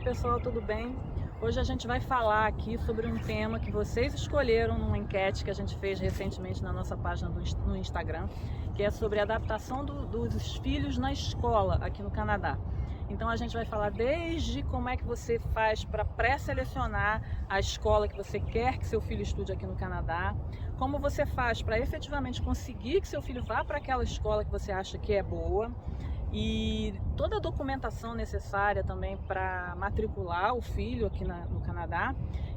pessoal, tudo bem? Hoje a gente vai falar aqui sobre um tema que vocês escolheram numa enquete que a gente fez recentemente na nossa página no Instagram, que é sobre a adaptação dos filhos na escola aqui no Canadá. Então a gente vai falar desde como é que você faz para pré-selecionar a escola que você quer que seu filho estude aqui no Canadá, como você faz para efetivamente conseguir que seu filho vá para aquela escola que você acha que é boa, e toda a documentação necessária também para matricular o filho aqui no Canadá.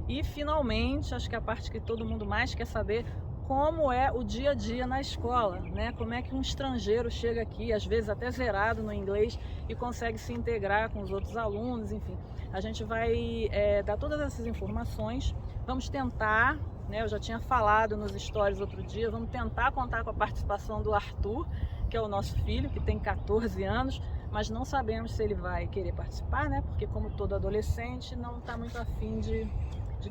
E finalmente, acho que a parte que todo mundo mais quer saber, como é o dia a dia na escola, né? Como é que um estrangeiro chega aqui, às vezes até zerado no inglês, e consegue se integrar com os outros alunos, enfim. A gente vai dar todas essas informações, vamos tentar, né? Eu já tinha falado nos stories outro dia, vamos tentar contar com a participação do Arthur, que é o nosso filho, que tem 14 anos, mas não sabemos se ele vai querer participar, né? Porque como todo adolescente, não está muito afim de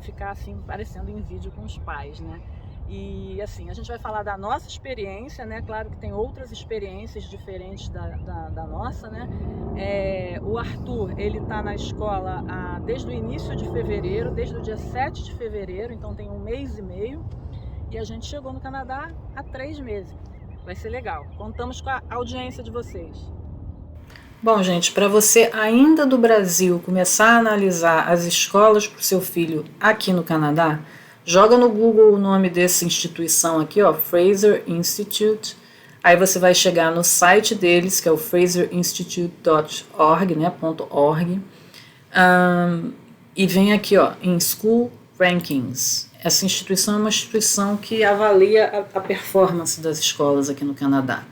ficar assim, aparecendo em vídeo com os pais, né? E assim, a gente vai falar da nossa experiência, né? Claro que tem outras experiências diferentes da nossa, né? O Arthur, ele tá na escola desde o início de fevereiro, desde o dia 7 de fevereiro, então tem 1 mês e meio. E a gente chegou no Canadá há 3 meses. Vai ser legal. Contamos com a audiência de vocês. Bom, gente, para você ainda do Brasil começar a analisar as escolas para o seu filho aqui no Canadá, joga no Google o nome dessa instituição aqui, ó, Fraser Institute. Aí você vai chegar no site deles, que é o fraserinstitute.org, né, .org, e vem aqui, ó, em School Rankings. Essa instituição é uma instituição que avalia a performance das escolas aqui no Canadá.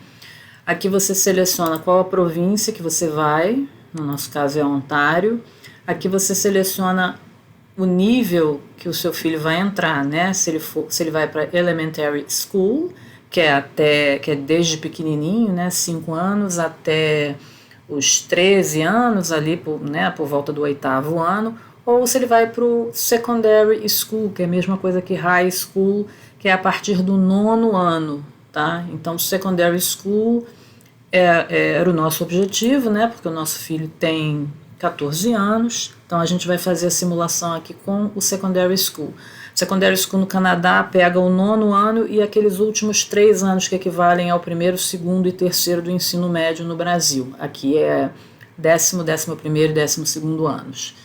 Aqui você seleciona qual a província que você vai, no nosso caso é Ontário. Aqui você seleciona o nível que o seu filho vai entrar, né? Se ele vai para Elementary School, que é desde pequenininho, né? 5 anos até os 13 anos, ali por volta do 8º ano, ou se ele vai para o Secondary School, que é a mesma coisa que High School, que é a partir do 9º ano, tá? Então, Secondary School era o nosso objetivo, né? Porque o nosso filho tem 14 anos, então a gente vai fazer a simulação aqui com o Secondary School. Secondary School no Canadá pega o 9º ano e aqueles últimos 3 anos que equivalem ao 1º, 2º e 3º do ensino médio no Brasil. Aqui é 10º, 11º e 12º anos.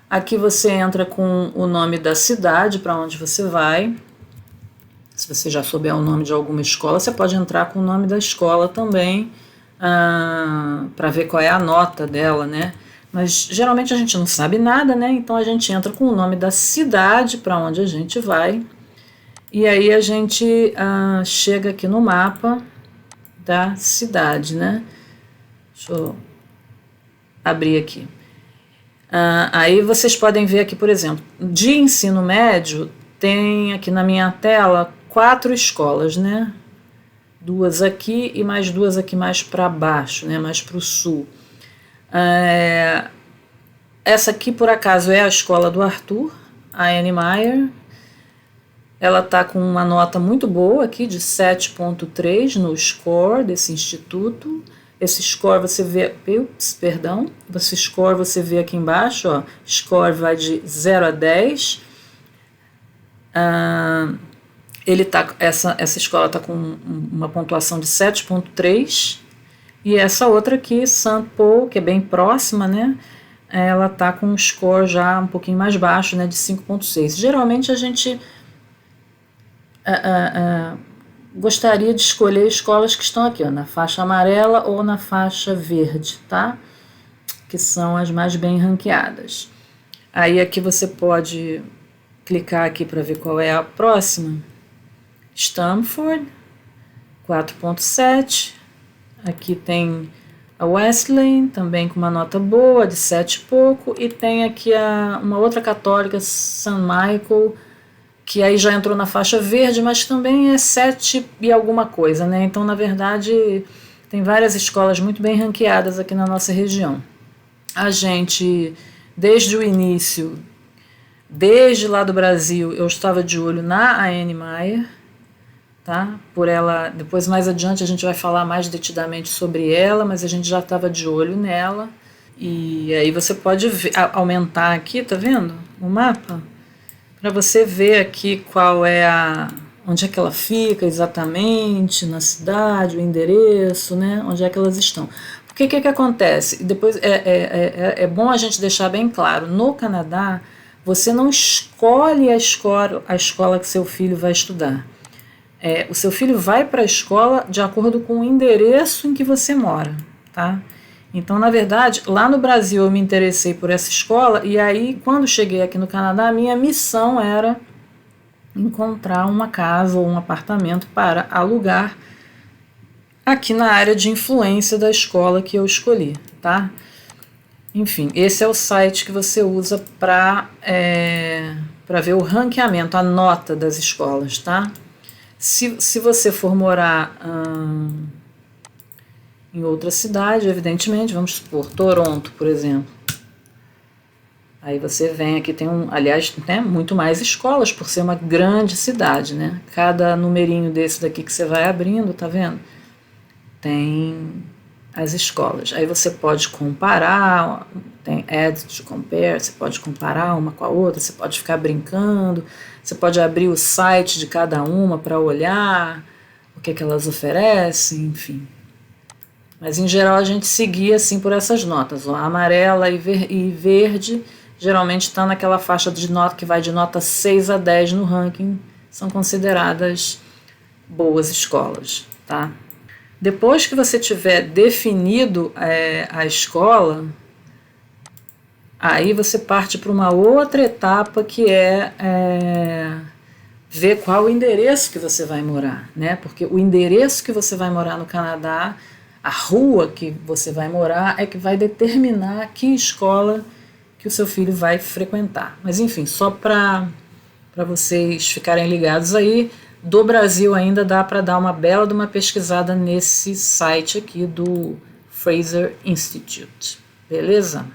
Aqui você entra com o nome da cidade para onde você vai. Se você já souber o nome de alguma escola, você pode entrar com o nome da escola também, para ver qual é a nota dela, né? Mas geralmente a gente não sabe nada, né? Então a gente entra com o nome da cidade para onde a gente vai. E aí a gente chega aqui no mapa da cidade, né? Deixa eu abrir aqui. Aí vocês podem ver aqui, por exemplo, de ensino médio, tem aqui na minha tela 4 escolas, né? 2 aqui e mais 2 aqui mais para baixo, né? Mais para o sul. Essa aqui, por acaso, é a escola do Arthur, a Annie Meyer. Ela está com uma nota muito boa aqui, de 7.3 no score desse instituto. Esse score você vê, esse score você vê aqui embaixo, ó, score vai de 0 a 10. Essa escola está com uma pontuação de 7.3, e essa outra aqui, St. Paul, que é bem próxima, né, ela está com um score já um pouquinho mais baixo, né, de 5.6. Geralmente a gente gostaria de escolher escolas que estão aqui, ó, na faixa amarela ou na faixa verde, tá? Que são as mais bem ranqueadas. Aí aqui você pode clicar aqui para ver qual é a próxima. Stamford, 4.7. Aqui tem a Wesleyan, também com uma nota boa, de 7 e pouco. E tem aqui uma outra católica, St. Michael, que aí já entrou na faixa verde, mas também é 7 e alguma coisa, né? Então, na verdade, tem várias escolas muito bem ranqueadas aqui na nossa região. A gente, desde o início, desde lá do Brasil, eu estava de olho na Annie Meyer, tá? Por ela, depois mais adiante a gente vai falar mais detidamente sobre ela, mas a gente já estava de olho nela. E aí você pode ver, aumentar aqui, tá vendo? O mapa, para você ver aqui qual é onde é que ela fica exatamente na cidade, o endereço, né? Onde é que elas estão. Porque o que acontece? Depois é bom a gente deixar bem claro, no Canadá você não escolhe a escola que seu filho vai estudar. O seu filho vai para a escola de acordo com o endereço em que você mora, tá? Então, na verdade, lá no Brasil eu me interessei por essa escola e aí, quando cheguei aqui no Canadá, a minha missão era encontrar uma casa ou um apartamento para alugar aqui na área de influência da escola que eu escolhi, tá? Enfim, esse é o site que você usa para ver o ranqueamento, a nota das escolas, tá? Se você for morar em outra cidade, evidentemente, vamos supor, Toronto, por exemplo. Aí você vem aqui, aliás, né, muito mais escolas, por ser uma grande cidade, né? Cada numerinho desse daqui que você vai abrindo, tá vendo? Tem as escolas. Aí você pode comparar, tem add to compare, você pode comparar uma com a outra, você pode ficar brincando, você pode abrir o site de cada uma para olhar o que elas oferecem, enfim. Mas em geral a gente seguia assim por essas notas. A amarela e verde geralmente está naquela faixa de nota que vai de nota 6 a 10 no ranking, são consideradas boas escolas, tá? Depois que você tiver definido a escola, aí você parte para uma outra etapa que ver qual o endereço que você vai morar, né? Porque o endereço que você vai morar no Canadá, a rua que você vai morar é que vai determinar que escola que o seu filho vai frequentar. Mas enfim, só para vocês ficarem ligados aí, do Brasil ainda dá para dar uma bela de uma pesquisada nesse site aqui do Fraser Institute, beleza?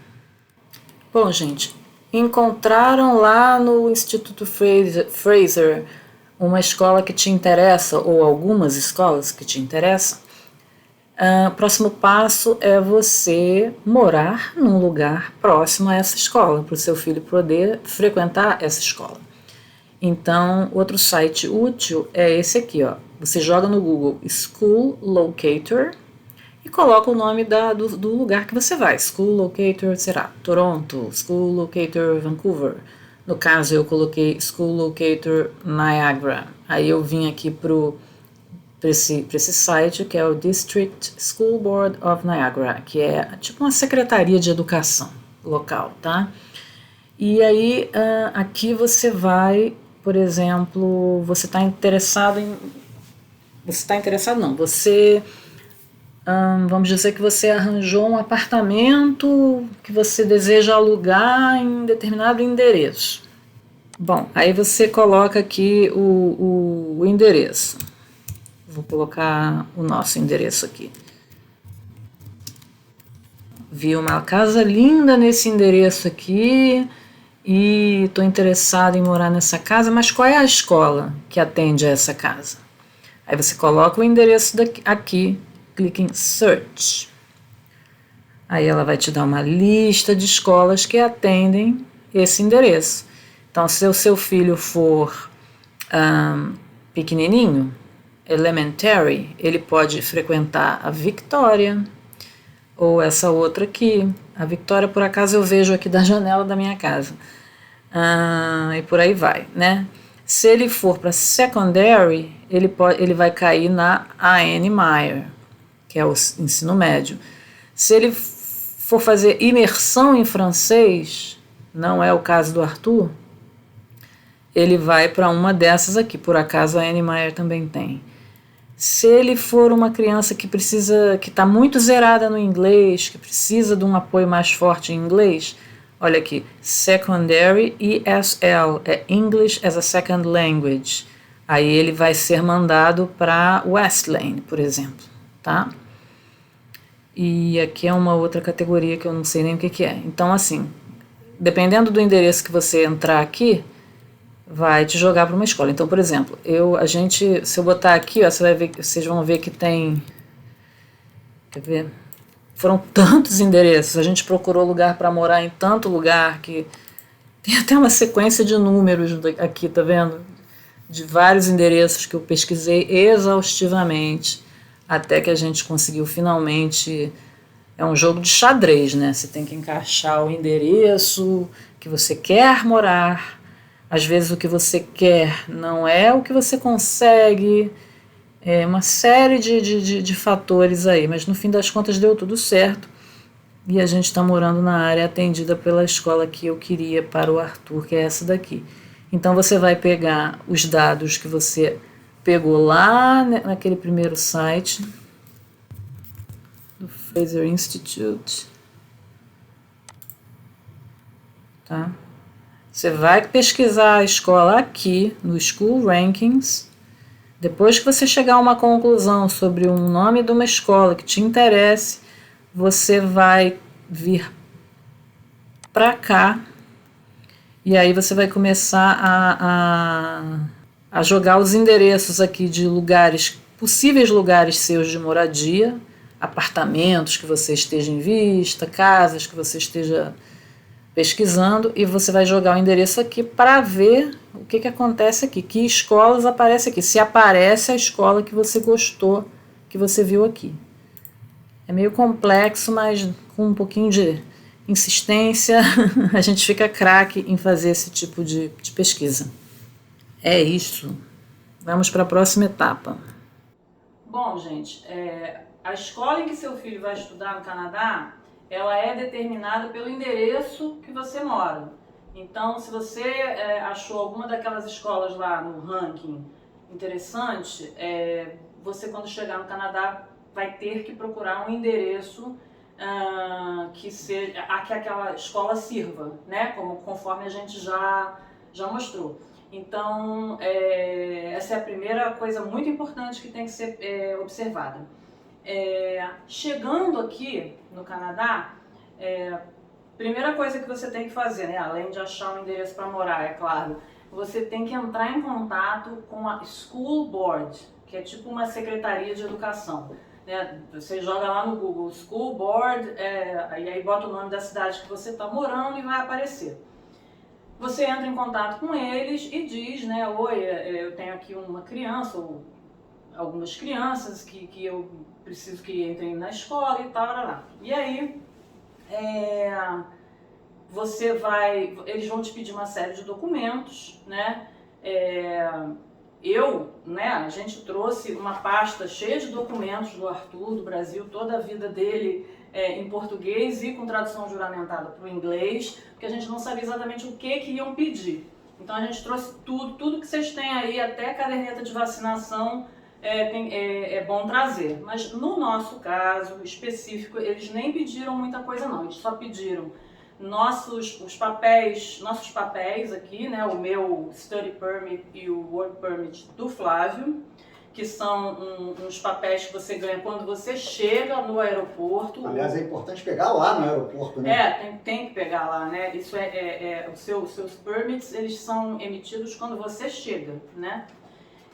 Bom, gente, encontraram lá no Instituto Fraser uma escola que te interessa ou algumas escolas que te interessam? O próximo passo é você morar num lugar próximo a essa escola, para o seu filho poder frequentar essa escola. Então, outro site útil é esse aqui, ó. Você joga no Google School Locator e coloca o nome do lugar que você vai. School Locator, será Toronto, School Locator Vancouver. No caso, eu coloquei School Locator Niagara. Aí eu vim aqui para esse site, que é o District School Board of Niagara, que é tipo uma secretaria de educação local, tá? E aí, aqui você vai, por exemplo, você está interessado em... Você está interessado não, você... vamos dizer que você arranjou um apartamento que você deseja alugar em determinado endereço. Bom, aí você coloca aqui o endereço. Vou colocar o nosso endereço aqui. Vi uma casa linda nesse endereço aqui e estou interessado em morar nessa casa, mas qual é a escola que atende a essa casa? Aí você coloca o endereço aqui, clica em Search. Aí ela vai te dar uma lista de escolas que atendem esse endereço. Então, se o seu filho for pequenininho, elementary, ele pode frequentar a Victoria ou essa outra aqui. A Victoria, por acaso, eu vejo aqui da janela da minha casa. E por aí vai, né? Se ele for para secondary, ele vai cair na A.N. Meyer, que é o ensino médio. Se ele for fazer imersão em francês, não é o caso do Arthur, ele vai para uma dessas aqui. Por acaso a A.N. Meyer também tem. Se ele for uma criança que está muito zerada no inglês, que precisa de um apoio mais forte em inglês, olha aqui, Secondary ESL, é English as a Second Language. Aí ele vai ser mandado para Wesleyan, por exemplo, tá? E aqui é uma outra categoria que eu não sei nem o que é. Então, assim, dependendo do endereço que você entrar aqui, vai te jogar para uma escola. Então, por exemplo, se eu botar aqui, ó, vocês vão ver que tem, quer ver? foram tantos endereços, a gente procurou lugar para morar em tanto lugar que tem até uma sequência de números aqui, tá vendo? De vários endereços que eu pesquisei exaustivamente até que a gente conseguiu finalmente. É um jogo de xadrez, né? Você tem que encaixar o endereço que você quer morar. Às vezes o que você quer não é o que você consegue. É uma série de fatores aí, mas no fim das contas deu tudo certo. E a gente está morando na área atendida pela escola que eu queria para o Arthur, que é essa daqui. Então você vai pegar os dados que você pegou lá naquele primeiro site do Fraser Institute, tá? Você vai pesquisar a escola aqui no School Rankings. Depois que você chegar a uma conclusão sobre um nome de uma escola que te interesse, você vai vir para cá e aí você vai começar a jogar os endereços aqui de lugares, possíveis lugares seus de moradia, apartamentos que você esteja em vista, casas que você esteja pesquisando, e você vai jogar o endereço aqui para ver o que acontece aqui, que escolas aparecem aqui, se aparece a escola que você gostou, que você viu aqui. É meio complexo, mas com um pouquinho de insistência a gente fica craque em fazer esse tipo de pesquisa. É isso. Vamos para a próxima etapa. Bom, gente, a escola em que seu filho vai estudar no Canadá, ela é determinada pelo endereço que você mora. Então, se você achou alguma daquelas escolas lá no ranking interessante, você quando chegar no Canadá vai ter que procurar um endereço que seja a que aquela escola sirva, né? Conforme a gente já mostrou. Então, essa é a primeira coisa muito importante que tem que ser observada. Chegando aqui no Canadá, primeira coisa que você tem que fazer, né, além de achar um endereço para morar, é claro, você tem que entrar em contato com a School Board, que é tipo uma secretaria de educação. Né? Você joga lá no Google School Board, e aí bota o nome da cidade que você está morando e vai aparecer. Você entra em contato com eles e diz, né, oi, eu tenho aqui uma criança, ou algumas crianças que eu preciso que entrem na escola e tal, lá. E aí, eles vão te pedir uma série de documentos, né, a gente trouxe uma pasta cheia de documentos do Arthur, do Brasil, toda a vida dele em português e com tradução juramentada para o inglês, porque a gente não sabia exatamente o que iam pedir. Então a gente trouxe tudo que vocês têm aí, até caderneta de vacinação, é bom trazer. Mas no nosso caso específico, eles nem pediram muita coisa não, eles só pediram nossos papéis aqui, né, o meu Study Permit e o Work Permit do Flávio, que são uns papéis que você ganha quando você chega no aeroporto. Aliás, é importante pegar lá no aeroporto, né? Tem que pegar lá, né? Isso os seus permits, eles são emitidos quando você chega, né?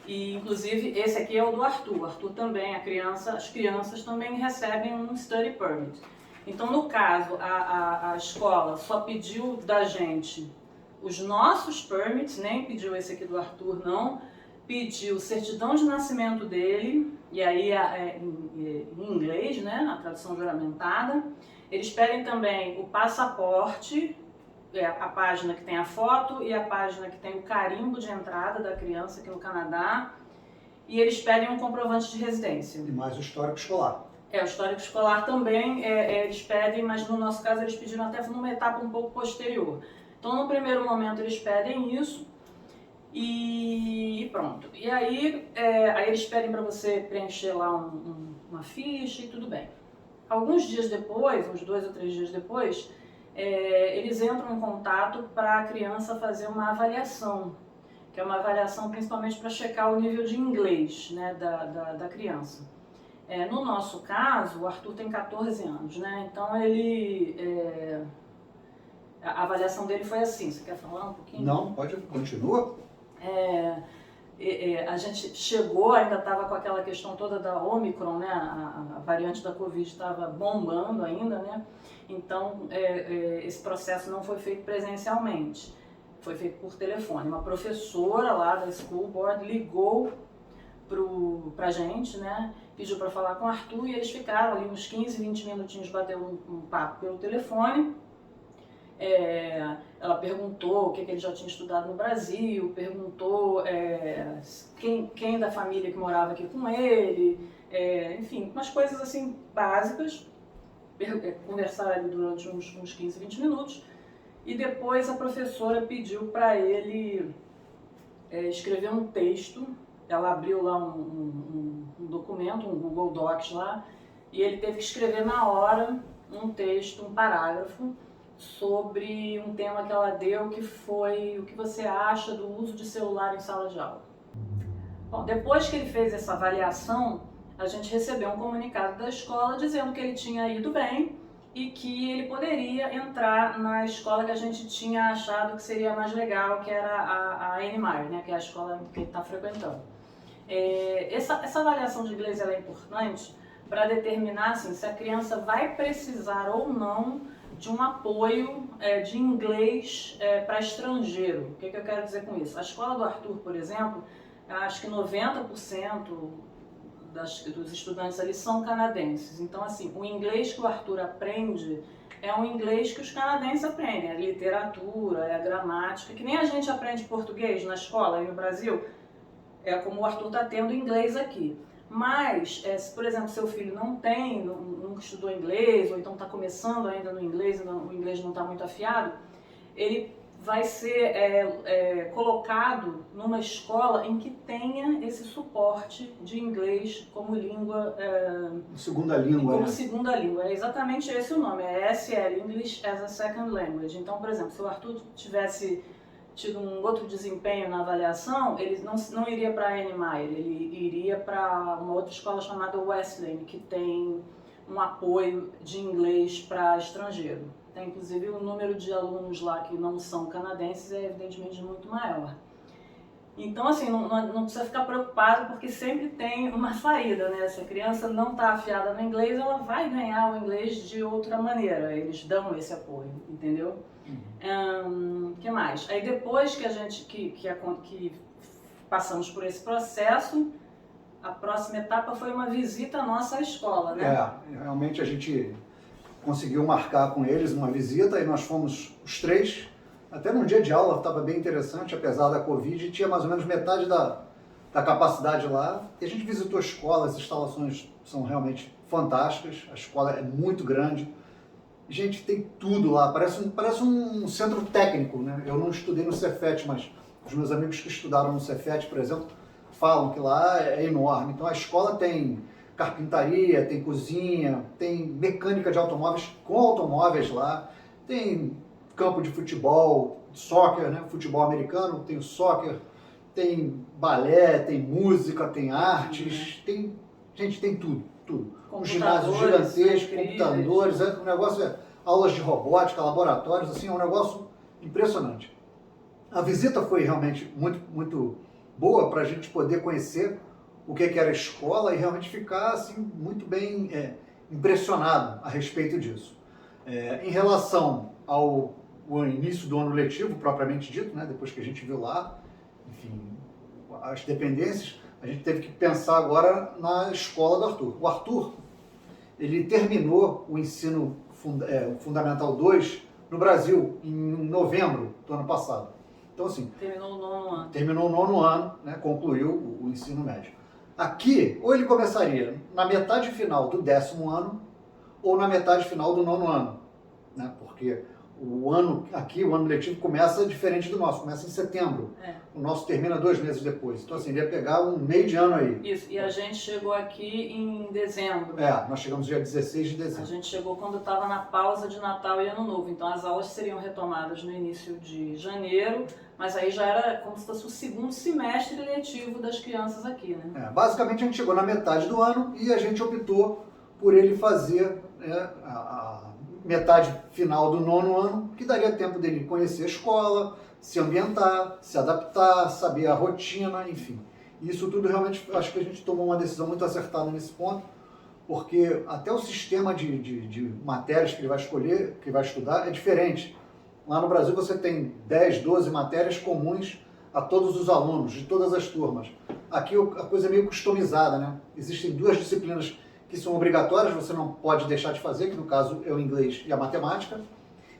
E inclusive esse aqui é o do Arthur. O Arthur também, as crianças também recebem um Study Permit. Então, no caso, a escola só pediu da gente os nossos permits, nem pediu esse aqui do Arthur, não. Pediu certidão de nascimento dele, e aí em inglês, né, na tradução juramentada. Eles pedem também o passaporte, a página que tem a foto e a página que tem o carimbo de entrada da criança aqui no Canadá. E eles pedem um comprovante de residência. E mais o histórico escolar. O histórico escolar também eles pedem, mas no nosso caso eles pediram até numa etapa um pouco posterior. Então no primeiro momento eles pedem isso e pronto. E aí eles pedem para você preencher lá uma ficha e tudo bem. Alguns dias depois, uns 2 ou 3 dias depois, eles entram em contato para a criança fazer uma avaliação, que é uma avaliação principalmente para checar o nível de inglês, né, da criança. No nosso caso, o Arthur tem 14 anos, né? Então a avaliação dele foi assim. Você quer falar um pouquinho? Não, pode, continua. a gente chegou, ainda estava com aquela questão toda da Omicron, né? A variante da Covid estava bombando ainda, né? Então, esse processo não foi feito presencialmente, foi feito por telefone. Uma professora lá da School Board ligou pra gente, né? Pediu para falar com o Arthur e eles ficaram ali uns 15, 20 minutinhos batendo um papo pelo telefone. Ela perguntou o que ele já tinha estudado no Brasil, perguntou quem da família que morava aqui com ele, enfim, umas coisas assim básicas. Conversaram ali durante uns 15, 20 minutos e depois a professora pediu para ele escrever um texto. Ela abriu lá um documento, um Google Docs lá, e ele teve que escrever na hora um texto, um parágrafo, sobre um tema que ela deu, que foi o que você acha do uso de celular em sala de aula. Bom, depois que ele fez essa avaliação, a gente recebeu um comunicado da escola dizendo que ele tinha ido bem e que ele poderia entrar na escola que a gente tinha achado que seria mais legal, que era a NMAR, né, que é a escola que ele está frequentando. Essa avaliação de inglês ela é importante para determinar assim, se a criança vai precisar ou não de um apoio de inglês para estrangeiro. O que eu quero dizer com isso? A escola do Arthur, por exemplo, acho que 90% dos estudantes ali são canadenses. Então, assim, o inglês que o Arthur aprende é um inglês que os canadenses aprendem. É literatura, é a gramática, que nem a gente aprende português na escola aí no Brasil. É como o Arthur está tendo inglês aqui. Mas, se por exemplo, seu filho nunca estudou inglês, ou então está começando ainda no inglês, o inglês não está muito afiado, ele vai ser colocado numa escola em que tenha esse suporte de inglês como língua... segunda língua, como né? segunda língua. É exatamente esse o nome, é ESL, English as a Second Language. Então, por exemplo, se o Arthur tivesse tido um outro desempenho na avaliação, ele não iria para a NMAR, ele iria para uma outra escola chamada Wesleyan, que tem um apoio de inglês para estrangeiro. Tem inclusive o número de alunos lá que não são canadenses é evidentemente muito maior. Então, assim, não precisa ficar preocupado porque sempre tem uma saída, né? Se a criança não está afiada no inglês, ela vai ganhar o inglês de outra maneira. Eles dão esse apoio, entendeu? Que mais? Aí depois que a gente que passamos por esse processo, a próxima etapa foi uma visita nossa à escola, né? Realmente a gente conseguiu marcar com eles uma visita e nós fomos os três. Até num dia de aula estava bem interessante, apesar da Covid, tinha mais ou menos metade da capacidade lá. E a gente visitou a escola, as instalações são realmente fantásticas, a escola é muito grande. Gente, tem tudo lá, parece um centro técnico, né? Eu não estudei no Cefet, mas os meus amigos que estudaram no Cefet, por exemplo, falam que lá é enorme. Então a escola tem carpintaria, tem cozinha, tem mecânica de automóveis com automóveis lá, tem campo de futebol, soccer, né? Futebol americano, tem o soccer, tem balé, tem música, tem artes, tem tudo. Um ginásio gigantesco, computadores, o negócio aulas de robótica, laboratórios, assim, é um negócio impressionante. A visita foi realmente muito, muito boa para a gente poder conhecer o que era a escola e realmente ficar assim, muito bem impressionado a respeito disso. Em relação ao início do ano letivo, propriamente dito, né, depois que a gente viu lá, enfim, as dependências, a gente teve que pensar agora na escola do Arthur. O Arthur, ele terminou o ensino Fundamental 2 no Brasil em novembro do ano passado. Então, assim, terminou o nono ano, né, concluiu o ensino médio. Aqui, ou ele começaria na metade final do 10º ano, ou na metade final do 9º ano, né, porque o ano letivo começa diferente do nosso, começa em setembro. O nosso termina 2 meses depois. Então, assim, ele ia pegar um meio de ano aí. Isso, e a gente chegou aqui em dezembro. Nós chegamos dia 16 de dezembro. A gente chegou quando estava na pausa de Natal e Ano Novo. Então, as aulas seriam retomadas no início de janeiro, mas aí já era como se fosse o segundo semestre letivo das crianças aqui, né? Basicamente, a gente chegou na metade do ano e a gente optou por ele fazer a metade final do 9º ano, que daria tempo dele conhecer a escola, se ambientar, se adaptar, saber a rotina, enfim. Isso tudo realmente, acho que a gente tomou uma decisão muito acertada nesse ponto, porque até o sistema de matérias que ele vai escolher, que vai estudar, é diferente. Lá no Brasil você tem 10, 12 matérias comuns a todos os alunos, de todas as turmas. Aqui a coisa é meio customizada, né? Existem 2 disciplinas que são obrigatórias, você não pode deixar de fazer, que no caso é o inglês e a matemática.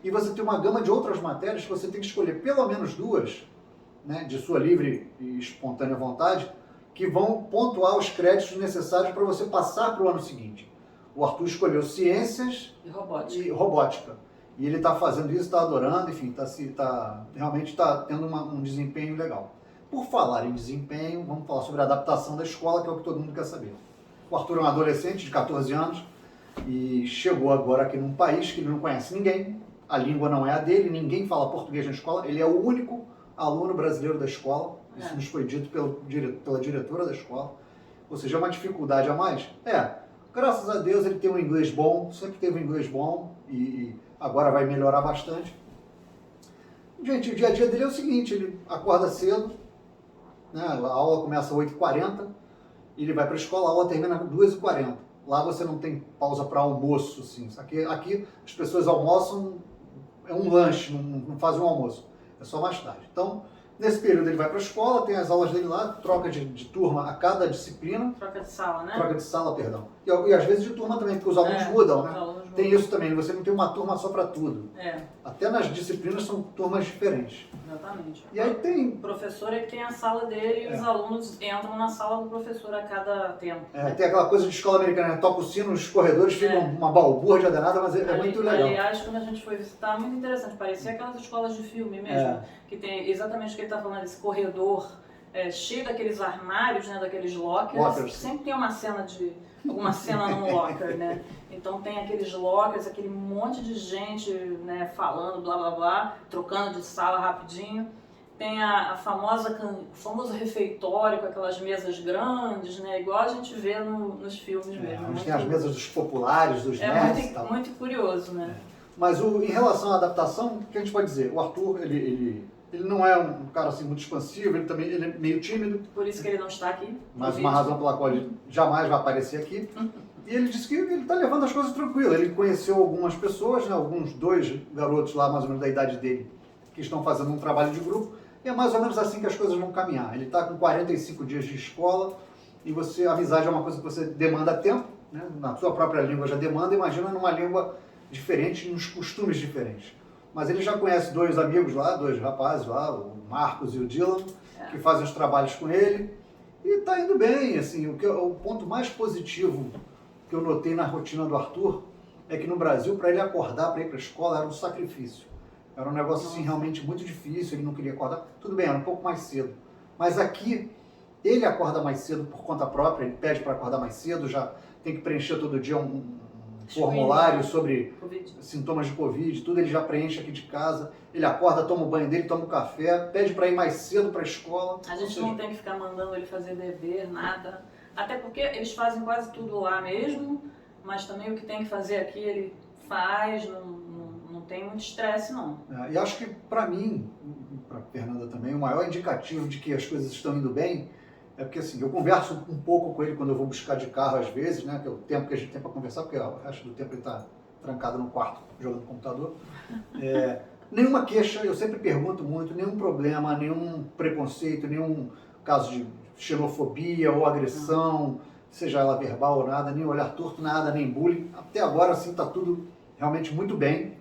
E você tem uma gama de outras matérias que você tem que escolher pelo menos 2, né, de sua livre e espontânea vontade, que vão pontuar os créditos necessários para você passar para o ano seguinte. O Arthur escolheu ciências e robótica. E ele está fazendo isso, está adorando, enfim, realmente está tendo um desempenho legal. Por falar em desempenho, vamos falar sobre a adaptação da escola, que é o que todo mundo quer saber. O Arthur é um adolescente de 14 anos e chegou agora aqui num país que ele não conhece ninguém, a língua não é a dele, ninguém fala português na escola, ele é o único aluno brasileiro da escola, isso nos foi dito pela diretora da escola, ou seja, é uma dificuldade a mais? Graças a Deus ele tem um inglês bom, sempre teve um inglês bom e agora vai melhorar bastante. Gente, o dia a dia dele é o seguinte, ele acorda cedo, né, a aula começa às 8h40, ele vai para a escola, a aula termina às 2h40. Lá você não tem pausa para almoço, assim. Aqui as pessoas almoçam, é um lanche, não fazem um almoço, é só mais tarde. Então, nesse período ele vai para a escola, tem as aulas dele lá, troca de turma a cada disciplina. Troca de sala, né? Troca de sala, perdão. E às vezes de turma também, porque os alunos mudam, né? Alunos tem isso também, você não tem uma turma só para tudo. Até nas disciplinas são turmas diferentes. Exatamente. E aí tem... O professor ele tem a sala dele e os alunos entram na sala do professor a cada tempo. Tem aquela coisa de escola americana, né? Toca o sino, os corredores ficam uma balbúrdia danada, mas é muito legal. Aliás, quando a gente foi visitar, muito interessante, parecia aquelas escolas de filme mesmo, que tem exatamente o que ele está falando, esse corredor cheio daqueles armários, né, daqueles lockers. Sempre tem uma cena num locker, né? Então tem aqueles lockers, aquele monte de gente, né, falando, blá blá blá, trocando de sala rapidinho. Tem o famoso refeitório com aquelas mesas grandes, né? Igual a gente vê nos filmes mesmo. Onde tem as mesas dos populares, dos nerds e tal. É muito curioso, né? Mas em relação à adaptação, o que a gente pode dizer? O Arthur, ele não é um cara assim muito expansivo, ele é meio tímido. Por isso que ele não está aqui. Mas uma razão pela qual ele jamais vai aparecer aqui. E ele disse que ele está levando as coisas tranquilo. Ele conheceu algumas pessoas, né, alguns 2 garotos lá, mais ou menos da idade dele, que estão fazendo um trabalho de grupo. E é mais ou menos assim que as coisas vão caminhar. Ele está com 45 dias de escola e a amizade é uma coisa que você demanda tempo, né? Na sua própria língua já demanda, imagina numa língua diferente, nos costumes diferentes. Mas ele já conhece 2 amigos lá, 2 rapazes lá, o Marcos e o Dylan, que fazem os trabalhos com ele. E está indo bem, assim, o ponto mais positivo que eu notei na rotina do Arthur é que no Brasil, para ele acordar, para ir para a escola, era um sacrifício. Era um negócio assim, realmente muito difícil, ele não queria acordar. Tudo bem, era um pouco mais cedo. Mas aqui, ele acorda mais cedo por conta própria, ele pede para acordar mais cedo, já tem que preencher todo dia um formulário sobre sintomas de Covid, tudo ele já preenche aqui de casa. Ele acorda, toma o banho dele, toma o café, pede para ir mais cedo para a escola. A gente não tem que ficar mandando ele fazer dever, nada. Até porque eles fazem quase tudo lá mesmo, mas também o que tem que fazer aqui ele faz, não tem muito estresse não. E acho que para mim, para a Fernanda também, o maior indicativo de que as coisas estão indo bem é porque assim, eu converso um pouco com ele quando eu vou buscar de carro às vezes, né, que é o tempo que a gente tem para conversar, porque o resto do tempo ele está trancado no quarto jogando computador. Nenhuma queixa, eu sempre pergunto muito, nenhum problema, nenhum preconceito, nenhum caso de xenofobia ou agressão, seja ela verbal ou nada, nem olhar torto, nada, nem bullying. Até agora, assim, está tudo realmente muito bem.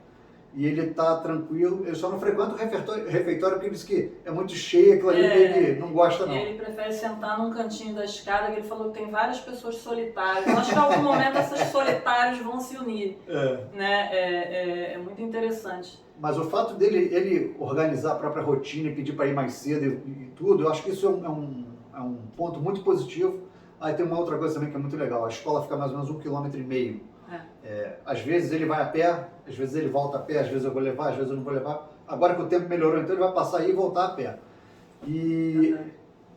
E ele está tranquilo. Ele só não frequenta o refeitório porque ele disse que é muito cheio, aquilo ali ele não gosta, não. Ele prefere sentar num cantinho da escada, que ele falou que tem várias pessoas solitárias. Eu acho que em algum momento essas solitárias vão se unir. Né? É muito interessante. Mas o fato dele ele organizar a própria rotina e pedir para ir mais cedo e tudo, eu acho que isso é um ponto muito positivo. Aí tem uma outra coisa também que é muito legal. A escola fica mais ou menos 1,5 km. Às vezes ele vai a pé, às vezes ele volta a pé, às vezes eu vou levar, às vezes eu não vou levar. Agora que o tempo melhorou, então ele vai passar aí e voltar a pé. E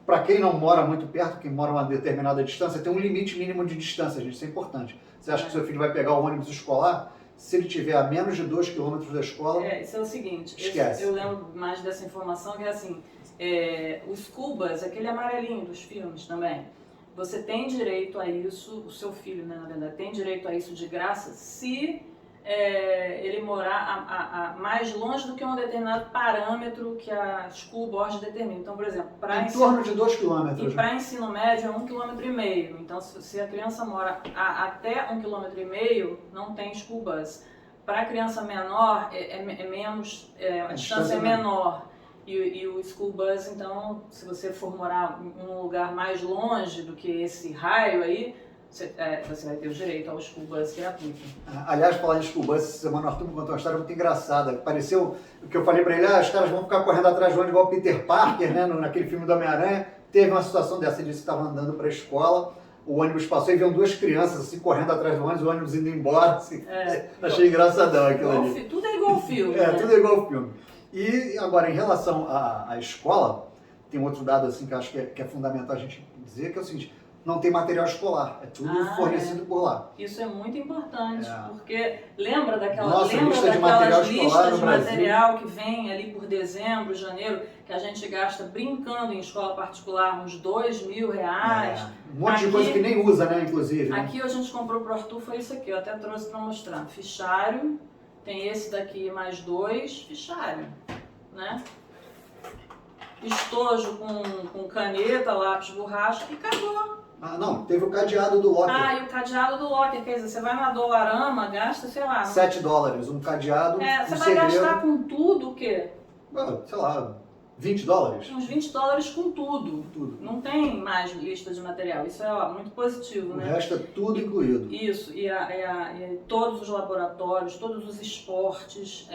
para quem não mora muito perto, quem mora a uma determinada distância, tem um limite mínimo de distância, gente, isso é importante. Você acha que seu filho vai pegar o ônibus escolar, se ele tiver a menos de 2 quilômetros da escola... Isso é o seguinte, esquece. Eu lembro mais dessa informação, que é assim, os school bus, aquele amarelinho dos filmes também, você tem direito a isso, o seu filho, né, na verdade, tem direito a isso de graça se ele morar mais longe do que um determinado parâmetro que a school board determina. Então, por exemplo, em torno de 2 quilômetros. E para ensino médio é 1,5 km. Então, se a criança mora até 1,5 km, não tem school bus. Para a criança menor, a distância é menor. E o school bus, então, se você for morar em um lugar mais longe do que esse raio aí, você vai ter o direito ao school bus gratuito. Aliás, falando em school bus, essa semana o Arthur me contou uma história muito engraçada. Pareceu o que eu falei pra ele, os caras vão ficar correndo atrás do ônibus igual o Peter Parker, né, naquele filme do Homem-Aranha. Teve uma situação dessa, ele disse que estava andando para a escola, o ônibus passou e viam 2 crianças assim, correndo atrás do ônibus, o ônibus indo embora. Assim. Achei engraçadão aquilo ali. Tudo é igual ao filme. Né? Tudo é igual ao filme. E agora, em relação à escola, tem um outro dado assim, que eu acho que é fundamental a gente dizer, que é o seguinte: não tem material escolar, é tudo fornecido por lá. Isso é muito importante, porque lembra daquelas listas de material que vem ali por dezembro, janeiro, que a gente gasta brincando em escola particular uns R$2.000. Um monte de coisa que nem usa, né, inclusive. Né? Aqui a gente comprou pro Arthur, foi isso aqui, eu até trouxe para mostrar. Fichário, tem esse daqui mais 2, fichário, né? Estojo com caneta, lápis, borracha e acabou. Não, teve o cadeado do locker. E o cadeado do locker, quer dizer, você vai na Dollarama, gasta, sei lá... $7, um cadeado, você vai gastar com tudo o quê? Sei lá, $20. Uns $20 com tudo. Não tem mais lista de material, isso é muito positivo, né? O resto é tudo incluído. Isso, e todos os laboratórios, todos os esportes...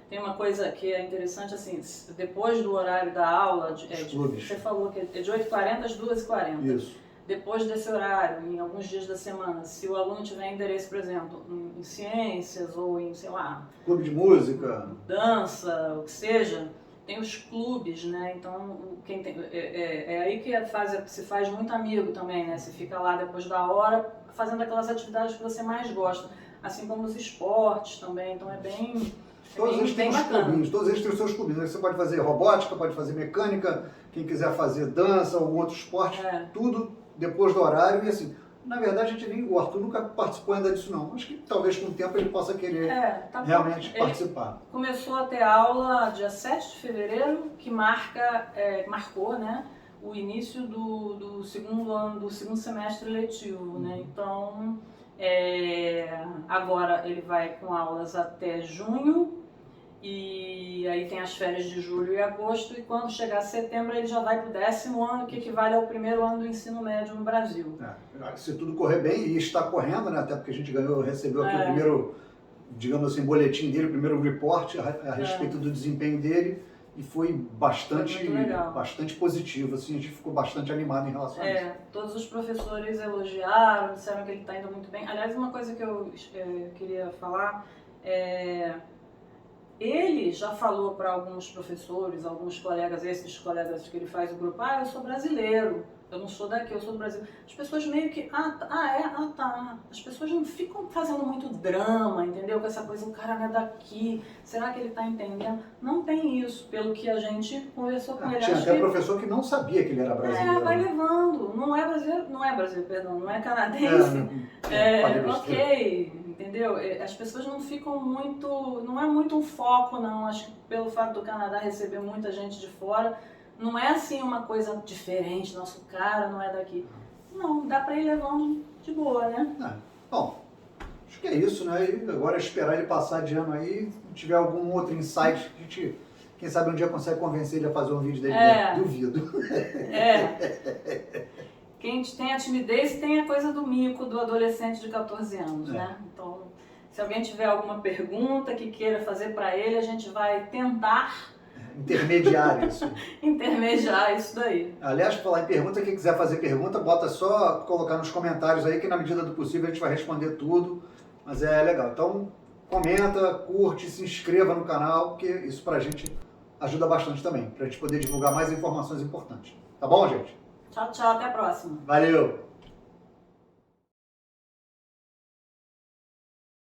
Tem uma coisa que é interessante, assim, depois do horário da aula, você falou que é de 8h40 às 2h40. Isso. Depois desse horário, em alguns dias da semana, se o aluno tiver interesse, por exemplo, em ciências ou em, sei lá... clube de música. Dança, o que seja, tem os clubes, né? Então, é aí que se faz muito amigo também, né? Você fica lá depois da hora fazendo aquelas atividades que você mais gosta. Assim como os esportes também, então é bem... Todos eles têm os clubinhos, todos eles têm os seus clubinhos. Você pode fazer robótica, pode fazer mecânica, quem quiser fazer dança ou outro esporte, tudo depois do horário. E assim, na verdade, o Arthur nunca participou ainda disso não. Acho que talvez com o tempo ele possa querer realmente participar. Começou a ter aula dia 7 de fevereiro, que marcou, né, o início do segundo semestre letivo, né? Então, agora ele vai com aulas até junho. E aí tem as férias de julho e agosto, e quando chegar setembro ele já vai para o 10º ano, que equivale ao primeiro ano do ensino médio no Brasil. Se tudo correr bem, e está correndo, né? Até porque a gente recebeu aqui o primeiro, digamos assim, boletim dele, o primeiro report a respeito do desempenho dele, e foi bastante positivo, assim, a gente ficou bastante animado em relação a isso. Todos os professores elogiaram, disseram que ele está indo muito bem. Aliás, uma coisa que eu queria falar ele já falou para alguns professores, alguns colegas, esses colegas que ele faz o grupo, eu sou brasileiro, eu não sou daqui, eu sou do Brasil. As pessoas meio que, tá. As pessoas não ficam fazendo muito drama, entendeu? Com essa coisa, o cara não é daqui, será que ele está entendendo? Não tem isso, pelo que a gente conversou com ele. Tinha até professor que não sabia que ele era brasileiro. Vai levando, não é brasileiro, não é canadense. Ok. Entendeu? As pessoas não ficam muito... Não é muito um foco, não. Acho que pelo fato do Canadá receber muita gente de fora, não é assim uma coisa diferente. Nosso cara não é daqui. Não, dá pra ir levando de boa, né? Bom, acho que é isso, né? E agora é esperar ele passar de ano aí. Se tiver algum outro insight, a gente, quem sabe um dia consegue convencer ele a fazer um vídeo dele. Duvido. Quem tem a timidez tem a coisa do mico do adolescente de 14 anos, né? Então, se alguém tiver alguma pergunta que queira fazer para ele, a gente vai tentar intermediar isso. Intermediar isso daí. Aliás, para falar em pergunta, quem quiser fazer pergunta, bota só colocar nos comentários aí, que na medida do possível a gente vai responder tudo. Mas é legal. Então, comenta, curte, se inscreva no canal, porque isso pra gente ajuda bastante também, pra gente poder divulgar mais informações importantes. Tá bom, gente? Tchau, tchau, até a próxima. Valeu!